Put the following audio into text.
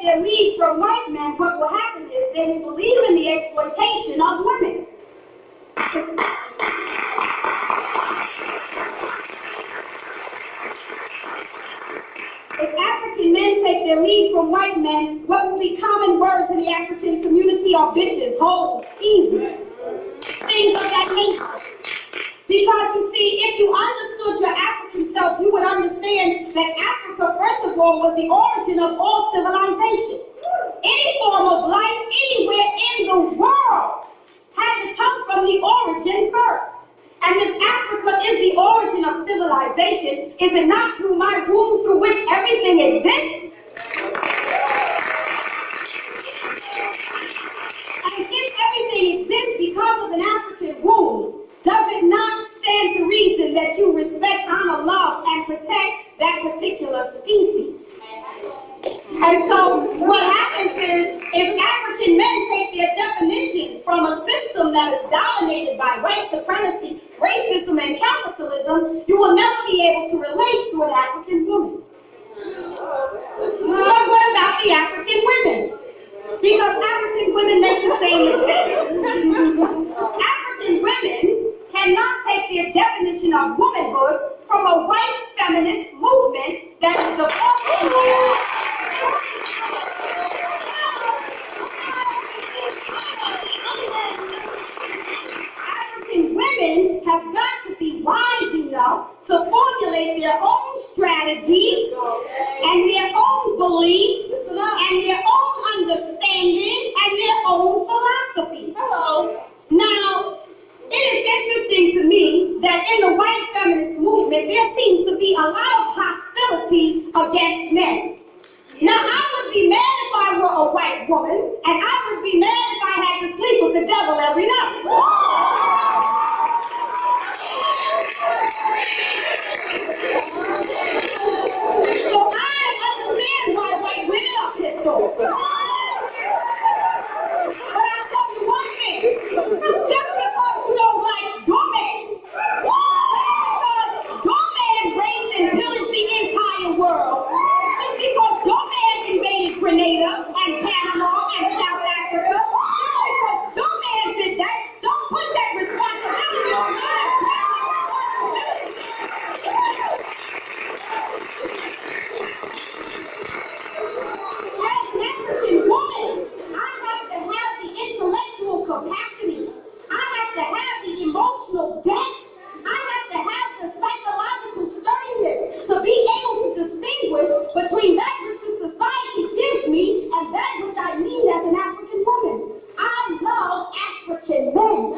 their lead from white men, what will happen is they will believe in the exploitation of women. If African men take their lead from white men, what will be common words in the African community are bitches, hoes, skeezers, things of that nature. Because you see, if you understood your African self, you would understand that Africa, first of all, was the origin of all civilization. Any form of life anywhere in the world had to come from the origin first. And if Africa is the origin of civilization, is it not through my womb through which everything exists? And if everything exists because of an African womb, does it not stand to reason that you respect, honor, love, and protect that particular species? And so what happens is, if African men take their definitions from a system that is dominated by white supremacy, racism, and capitalism, you will never be able to relate to an African woman. But what about the African women? Because African women make the same mistake. African women cannot take their definition of womanhood from a white feminist movement that is divorced. African women have got to be wise enough to formulate their own strategies and their own beliefs and their own understanding and their own philosophy. Now, it is interesting to me that in the white feminist movement, there seems to be a lot of hostility against men. Now, I would be mad if I were a white woman, and I would be mad if I had to sleep with the devil every night. So I understand why white women are pissed off. But I'll tell you one thing, just because you don't like your man, just because your man raped and pillaged the entire world, just because your man invaded Grenada and Panama and South Africa, just because your man did that, don't put that responsibility on me. As an African woman, I have to have the intellectual capacity. I have to have the emotional depth. I have to have the psychological sturdiness to be able to distinguish between that which the society gives me and that which I need as an African woman. I love African men.